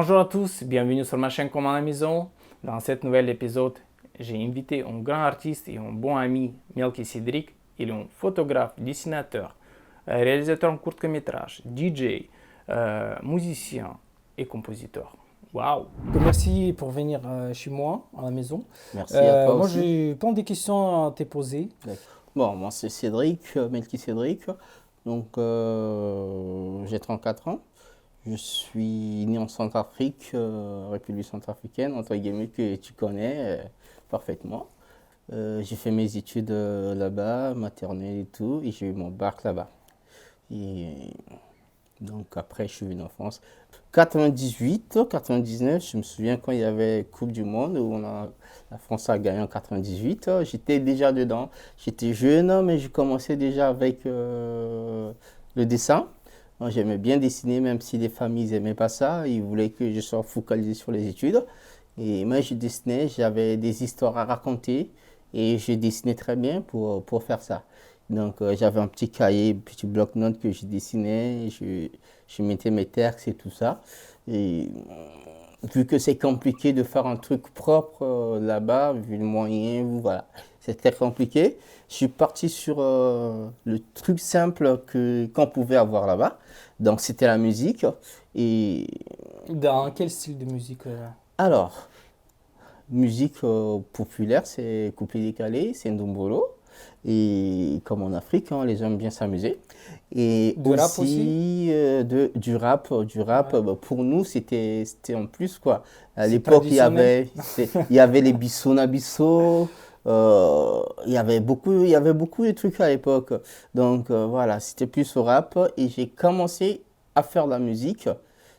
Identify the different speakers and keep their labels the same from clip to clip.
Speaker 1: Bonjour à tous, bienvenue sur ma chaîne Comme à la maison. Dans cet nouvel épisode, j'ai invité un grand artiste et un bon ami, Melki Cédric. Il est un photographe, dessinateur, réalisateur en court-métrage, DJ, musicien et compositeur. Waouh!
Speaker 2: Merci pour venir chez moi, à la maison.
Speaker 3: Merci à toi
Speaker 2: moi,
Speaker 3: aussi.
Speaker 2: j'ai plein de questions à te poser.
Speaker 3: Bon, moi c'est Cédric, Melki Cédric. Donc j'ai 34 ans. Je suis né en Centrafrique, République centrafricaine, entre guillemets, que tu connais parfaitement. J'ai fait mes études là-bas, maternelle et tout, et j'ai eu mon bac là-bas. Et donc après, je suis venu en France. 98, 99, je me souviens quand il y avait Coupe du Monde, où la France a gagné en 98. J'étais déjà dedans. J'étais jeune, mais je commençais déjà avec le dessin. Moi, j'aimais bien dessiner, même si les familles n'aimaient pas ça. Ils voulaient que je sois focalisé sur les études. Et moi, je dessinais, j'avais des histoires à raconter et je dessinais très bien pour faire ça. Donc, j'avais un petit cahier, un petit bloc-notes que je dessinais, je mettais mes textes et tout ça. Et vu que c'est compliqué de faire un truc propre là-bas, vu le moyen, voilà, c'était compliqué. Je suis parti sur le truc simple qu'on pouvait avoir là-bas. Donc, c'était la musique. Et
Speaker 2: Dans quel style de musique
Speaker 3: alors, musique populaire, c'est coupé-décalé, c'est ndombolo. Et comme en Afrique, les gens aiment bien s'amuser. Et
Speaker 2: Du rap aussi
Speaker 3: du rap.
Speaker 2: Ouais.
Speaker 3: Bah, pour nous, c'était en plus, quoi. À
Speaker 2: C'est
Speaker 3: l'époque,
Speaker 2: traditionnel.
Speaker 3: il y avait les Bissona Bisso. Il y avait beaucoup de trucs à l'époque. Donc voilà, c'était plus au rap. Et j'ai commencé à faire de la musique,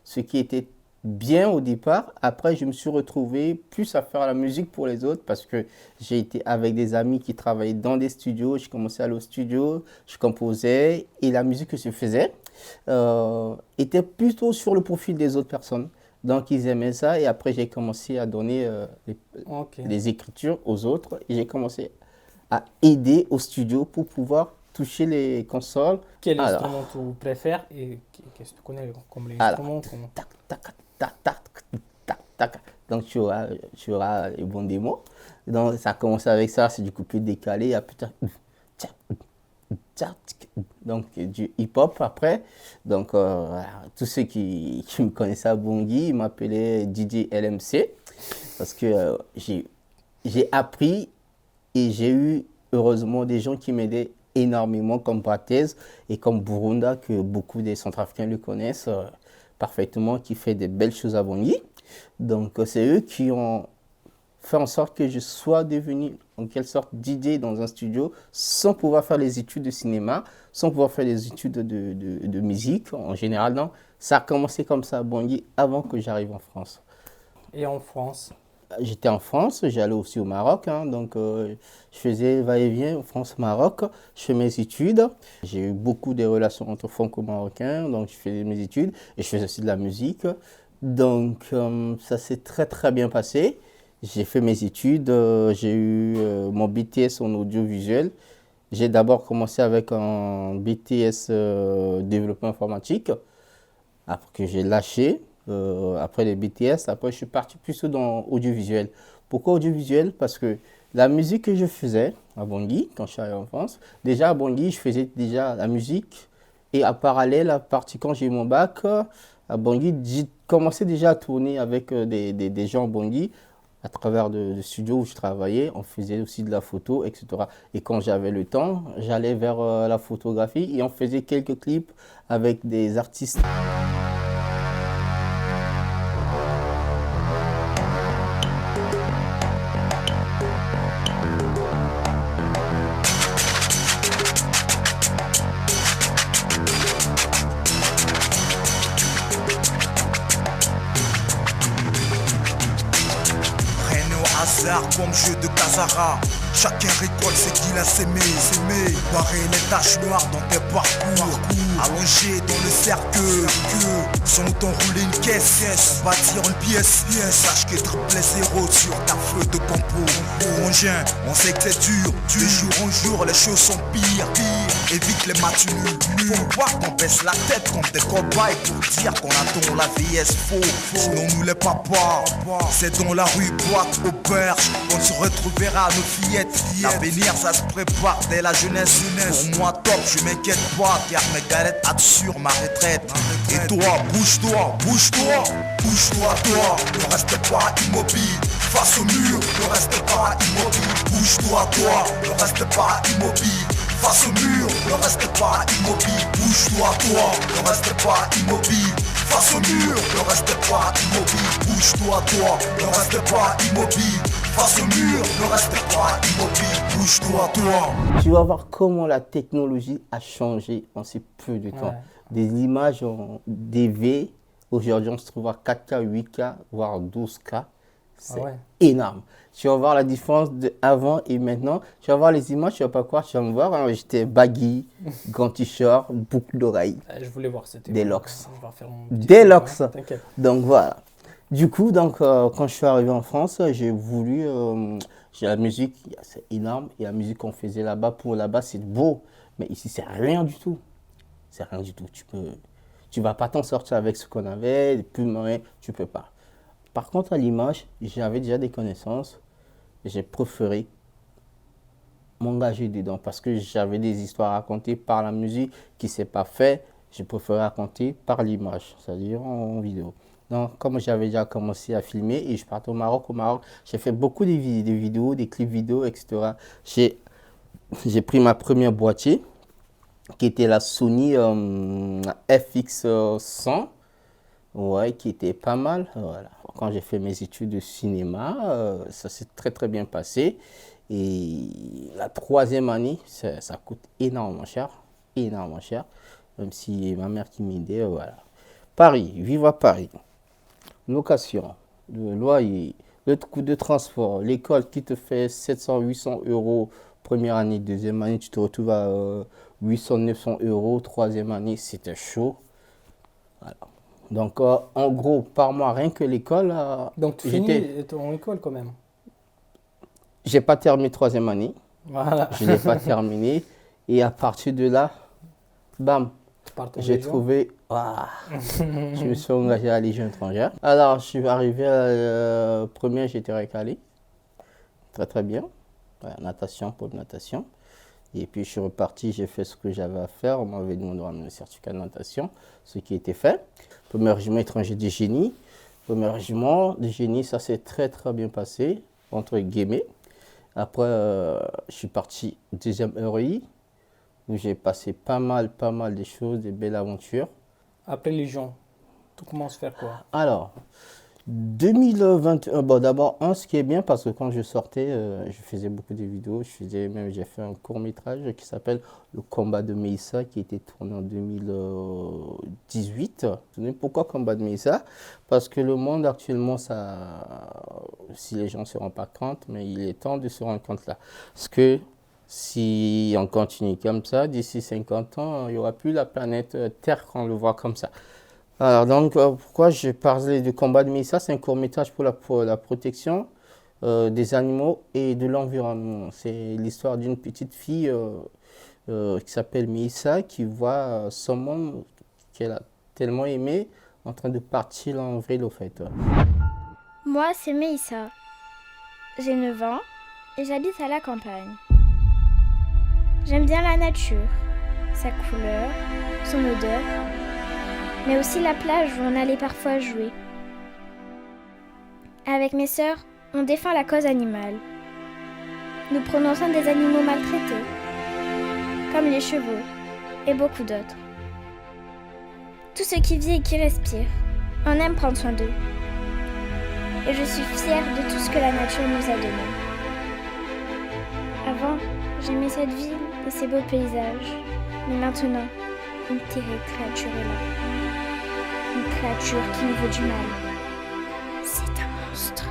Speaker 3: ce qui était bien au départ. Après, je me suis retrouvé plus à faire la musique pour les autres parce que j'ai été avec des amis qui travaillaient dans des studios. Je commençais à aller au studio, je composais et la musique que je faisais était plutôt sur le profil des autres personnes. Donc, ils aimaient ça et après, j'ai commencé à donner
Speaker 2: Ok.
Speaker 3: les écritures aux autres et j'ai commencé à aider au studio pour pouvoir toucher les consoles.
Speaker 2: Quel
Speaker 3: Alors,
Speaker 2: instrument tu préfères et qu'est-ce que tu connais comme
Speaker 3: alors,
Speaker 2: l'instrument
Speaker 3: tac, tac, tac, tac, tac, tac. Donc, tu auras les bons démos. Donc, ça a commencé avec ça, c'est du coupé décalé. Donc, du hip-hop après. Donc, tous ceux qui me connaissaient à Bongi, ils m'appelaient DJ LMC parce que j'ai appris et j'ai eu heureusement des gens qui m'aidaient énormément comme Brattez et comme Burunda, que beaucoup des Centrafricains le connaissent parfaitement, qui fait des belles choses à Bongi. Donc, c'est eux qui ont fait en sorte que je sois devenu en quelque sorte DJ dans un studio sans pouvoir faire les études de cinéma, sans pouvoir faire les études de musique en général. Non, ça a commencé comme ça à Bangui avant que j'arrive en France.
Speaker 2: et en France?
Speaker 3: J'étais en France, j'allais aussi au Maroc, donc je faisais va-et-vient France-Maroc, je fais mes études. J'ai eu beaucoup de relations entre franco-marocains, donc je faisais mes études et je faisais aussi de la musique. Donc ça s'est très très bien passé. J'ai fait mes études, j'ai eu mon BTS en audiovisuel. J'ai d'abord commencé avec un BTS développement informatique, après que j'ai lâché, après les BTS, après je suis parti plus dans audiovisuel. Pourquoi audiovisuel? Parce que la musique que je faisais à Bangui, quand je suis arrivé en France, déjà à Bangui, je faisais déjà la musique. Et à parallèle, à partir quand j'ai eu mon bac, à Bangui, j'ai commencé déjà à tourner avec des gens à Bangui à travers de studios où je travaillais. On faisait aussi de la photo, etc. Et quand j'avais le temps, j'allais vers la photographie et on faisait quelques clips avec des artistes.
Speaker 4: Rien n'est au hasard comme jeu de Kazara. Chacun récolte ce qu'il a sémé. Barrer les taches noires dans tes parcours. Allongé dans le cercle. Sans t'enrouler une caisse. Bâtir une pièce. Sache que triple zéro sur ta feuille de compo. Pour engin, on sait que c'est dur. De jour en jour, les choses sont pires. évite les matchs nuls. Pourquoi qu'on baisse la tête comme des cobayes pour dire qu'on attend la vieillesse faux? Sinon nous les papas, c'est dans la rue, boîte, auberge, on se retrouvera nos fillettes. L'avenir ça se prépare dès la jeunesse. Pour moi top, je m'inquiète pas, car mes galettes assurent ma retraite. Et toi, bouge-toi, bouge-toi, bouge-toi, toi, ne reste pas immobile. Face au mur, ne reste pas immobile. Bouge-toi, toi, ne reste pas immobile. Face au mur, ne reste pas immobile. Bouge-toi, toi, ne reste pas immobile. Face au mur, ne reste pas immobile. Bouge-toi, toi, ne reste pas immobile. Face au mur, ne reste pas immobile. Bouge-toi, toi.
Speaker 3: Tu vas voir comment la technologie a changé en si peu de temps.
Speaker 2: Ouais.
Speaker 3: Des images en DV, aujourd'hui on se trouve à 4K, 8K, voire 12K. C'est
Speaker 2: ouais.
Speaker 3: énorme. Tu vas voir la différence de avant et maintenant. Tu vas voir les images, tu vas pas croire, tu vas me voir. Alors, j'étais baggy, grand t-shirt, boucle d'oreille.
Speaker 2: Je voulais voir cette
Speaker 3: Des
Speaker 2: époque.
Speaker 3: locks.
Speaker 2: Je vais refaire mon petit
Speaker 3: Des
Speaker 2: truc,
Speaker 3: locks.
Speaker 2: hein, t'inquiète.
Speaker 3: Donc voilà. Du coup, quand je suis arrivé en France, j'ai voulu. La musique, c'est énorme. Et la musique qu'on faisait là-bas, pour là-bas, c'est beau. Mais ici, c'est rien du tout. C'est rien du tout. Tu vas pas t'en sortir avec ce qu'on avait, les pubs, rien, tu peux pas. Par contre, à l'image, j'avais déjà des connaissances. J'ai préféré m'engager dedans parce que j'avais des histoires à raconter par la musique qui ne s'est pas fait. J'ai préféré raconter par l'image, c'est-à-dire en vidéo. Donc, comme j'avais déjà commencé à filmer et je partais au Maroc, j'ai fait beaucoup de vidéos, des clips vidéo, etc. J'ai pris ma première boîtier qui était la Sony FX100. Ouais, qui était pas mal. Voilà. Quand j'ai fait mes études de cinéma, ça s'est très très bien passé. Et la troisième année, ça coûte énormément cher. Énormément cher. Même si ma mère qui m'aidait, voilà. Paris, vivre à Paris. Location, le loyer, le coût de transport, l'école qui te fait 700, 800 euros première année, deuxième année, tu te retrouves à 800, 900 euros, troisième année, c'était chaud. Voilà. Donc, en gros, par mois, rien que l'école.
Speaker 2: Donc, tu finis ton école quand même.
Speaker 3: J'ai pas terminé troisième année.
Speaker 2: Voilà.
Speaker 3: Je ne l'ai pas terminé. Et à partir de là, bam, j'ai trouvé. Je me suis engagé à la Légion étrangère. Alors, je suis arrivé à la première, j'étais recalé. Très, très bien. Ouais, natation, pour natation. Et puis, je suis reparti, j'ai fait ce que j'avais à faire. On m'avait demandé de ramener le certificat de natation, ce qui était fait. Premier régiment étranger de génie. Premier régiment de génie, ça s'est très, très bien passé, entre guillemets. Après, je suis parti deuxième REI, où j'ai passé pas mal de choses, des belles aventures.
Speaker 2: Après Légion, tu commences à faire quoi?
Speaker 3: Alors, 2021, bon d'abord, ce qui est bien, parce que quand je sortais, je faisais beaucoup de vidéos, j'ai fait un court-métrage qui s'appelle Le combat de Meïssa, qui a été tourné en 2018. Pourquoi Combat de Meïssa? Parce que le monde actuellement, si les gens ne se rendent pas compte, mais il est temps de se rendre compte là. Parce que si on continue comme ça, d'ici 50 ans, il n'y aura plus la planète Terre quand on le voit comme ça. Alors donc, pourquoi je parlais du combat de Meïssa? C'est un court-métrage pour la protection des animaux et de l'environnement. C'est l'histoire d'une petite fille qui s'appelle Meïssa, qui voit son monde qu'elle a tellement aimé en train de partir en vrille au fait.
Speaker 5: Moi, c'est Meïssa. J'ai 9 ans et j'habite à la campagne. J'aime bien la nature, sa couleur, son odeur, mais aussi la plage où on allait parfois jouer. Avec mes sœurs, on défend la cause animale. Nous prenons soin des animaux maltraités, comme les chevaux et beaucoup d'autres. Tout ce qui vit et qui respire, on aime prendre soin d'eux. Et je suis fière de tout ce que la nature nous a donné. Avant, j'aimais cette ville et ses beaux paysages, mais maintenant, une terrible créature est là. Une créature qui nous veut du mal. C'est un monstre.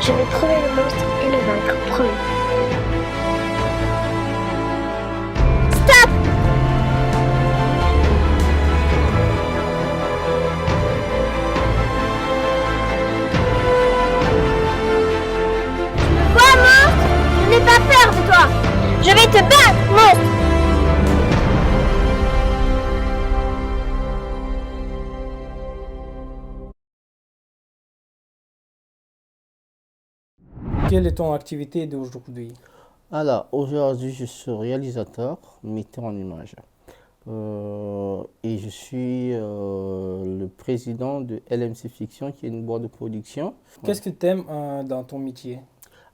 Speaker 5: Je vais trouver le monstre et le vaincre, promis. Je vais te battre, monstre!
Speaker 2: Quelle est ton activité d'aujourd'hui?
Speaker 3: Alors, aujourd'hui, je suis réalisateur, metteur en image. Et je suis le président de LMC Fiction, qui est une boîte de production.
Speaker 2: Qu'est-ce que tu aimes dans ton métier?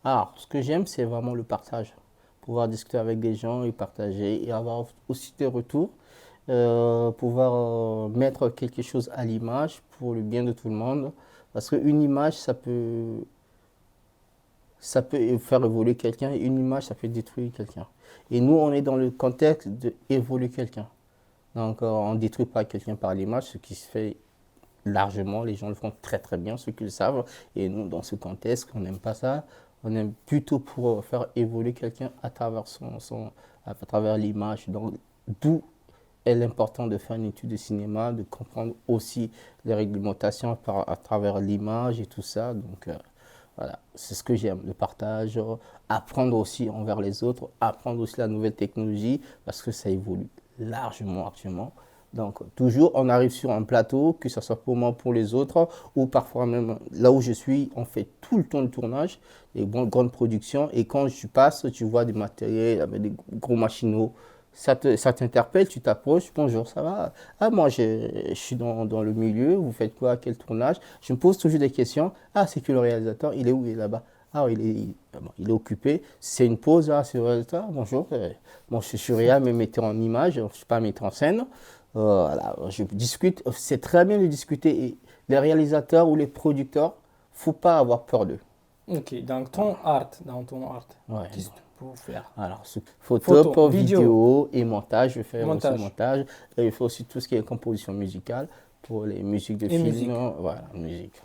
Speaker 3: Alors, ce que j'aime, c'est vraiment le partage. Pouvoir discuter avec des gens et partager et avoir aussi des retours. Pouvoir mettre quelque chose à l'image pour le bien de tout le monde. Parce qu'une image, ça peut faire évoluer quelqu'un. Et une image, ça peut détruire quelqu'un. Et nous, on est dans le contexte d'évoluer quelqu'un. Donc, on ne détruit pas quelqu'un par l'image, ce qui se fait largement. Les gens le font très très bien, ceux qui le savent. Et nous, dans ce contexte, on n'aime pas ça. On aime plutôt pour faire évoluer quelqu'un à travers, à travers l'image. Donc, d'où est l'important de faire une étude de cinéma, de comprendre aussi les réglementations à travers l'image et tout ça. Donc, voilà, c'est ce que j'aime, le partage, apprendre aussi envers les autres, apprendre aussi la nouvelle technologie, parce que ça évolue largement actuellement. Donc, toujours, on arrive sur un plateau, que ce soit pour moi, pour les autres, ou parfois même là où je suis, on fait tout le temps de tournage, des grandes productions, et quand tu passes, tu vois des matériels avec des gros machinaux, ça t'interpelle, tu t'approches, bonjour, ça va? Ah, moi, je suis dans le milieu, vous faites quoi, quel tournage? Je me pose toujours des questions. Ah, c'est que le réalisateur, il est où? Il est là-bas. Ah, il est occupé. C'est une pause, là, c'est le réalisateur. Bonjour. Bon, je suis réal, mais metteur en image, je ne suis pas metteur en scène. Voilà, je discute. C'est très bien de discuter. Et les réalisateurs ou les producteurs, il ne faut pas avoir peur d'eux.
Speaker 2: Ok, dans ton art,
Speaker 3: Ouais.
Speaker 2: qu'est-ce que tu peux faire?
Speaker 3: Alors, photo, vidéo et montage. Je fais
Speaker 2: Montage.
Speaker 3: aussi montage. Et il faut aussi tout ce qui est composition musicale pour les musiques de
Speaker 2: Et
Speaker 3: films.
Speaker 2: musique.
Speaker 3: Voilà, musique.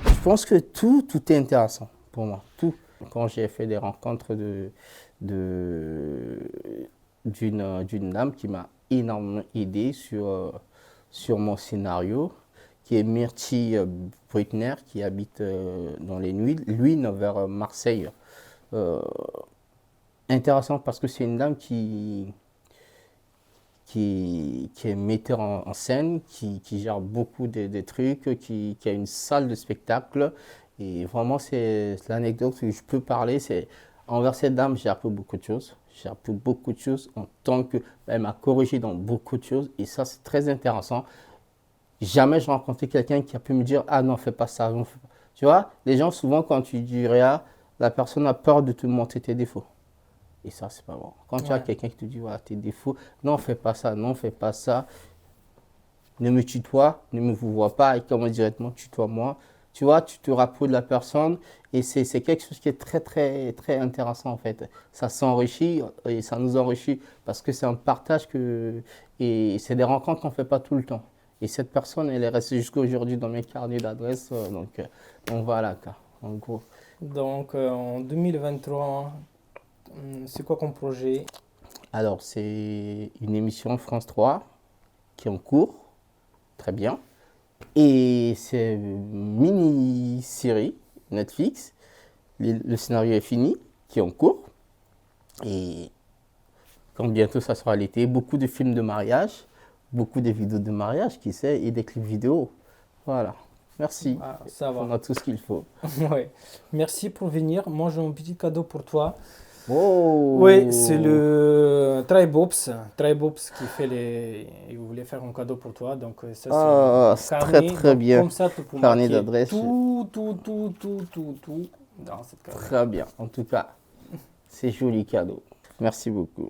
Speaker 3: Je pense que tout est intéressant pour moi, tout. Quand j'ai fait des rencontres d'une dame qui m'a énormément aidé sur mon scénario, qui est Myrtille Brutner, qui habite dans les Luynes vers Marseille. Intéressant parce que c'est une dame qui est metteur en scène, qui gère beaucoup de trucs, qui a une salle de spectacle. Et vraiment, c'est l'anecdote que je peux parler. C'est envers cette dame, j'ai appris beaucoup de choses. J'ai appris beaucoup de choses en tant que... Elle m'a corrigé dans beaucoup de choses. Et ça, c'est très intéressant. Jamais j'ai rencontré quelqu'un qui a pu me dire « Ah non, fais pas ça. » Tu vois, les gens, souvent, quand tu dis rien, la personne a peur de te montrer tes défauts. Et ça, c'est pas bon. Quand tu as quelqu'un qui te dit, voilà, tes défauts, non, fais pas ça, non, fais pas ça. Ne me tutoie, ne me vous vois pas, et comment directement, tutoie-moi. Tu vois, tu te rapproches de la personne, et c'est quelque chose qui est très, très, très intéressant, en fait. Ça s'enrichit, et ça nous enrichit, parce que c'est un partage et c'est des rencontres qu'on ne fait pas tout le temps. Et cette personne, elle est restée jusqu'à aujourd'hui dans mes carnets d'adresses, donc voilà, en gros.
Speaker 2: Donc, en 2023, C'est quoi comme projet?
Speaker 3: Alors, c'est une émission France 3 qui est en cours, très bien. Et c'est une mini-série Netflix. Le scénario est fini, qui est en cours. Et quand bientôt ça sera l'été, beaucoup de films de mariage, beaucoup de vidéos de mariage, qui sait, et des clips vidéo. Voilà. Merci.
Speaker 2: Ah, ça
Speaker 3: On
Speaker 2: va.
Speaker 3: a tout ce qu'il faut.
Speaker 2: Ouais. Merci pour venir. Moi, j'ai un petit cadeau pour toi.
Speaker 3: Oh!
Speaker 2: Oui, c'est le Tribops. Tribops qui fait les. Il voulait faire un cadeau pour toi. Donc, ça,
Speaker 3: Ah,
Speaker 2: c'est
Speaker 3: c'est
Speaker 2: un
Speaker 3: très,
Speaker 2: carnet.
Speaker 3: très
Speaker 2: Donc,
Speaker 3: bien.
Speaker 2: Comme ça, tu peux
Speaker 3: Carnet
Speaker 2: marquer
Speaker 3: d'adresse.
Speaker 2: tout dans cette carnet.
Speaker 3: Très bien. En tout cas, c'est joli cadeau. Merci beaucoup.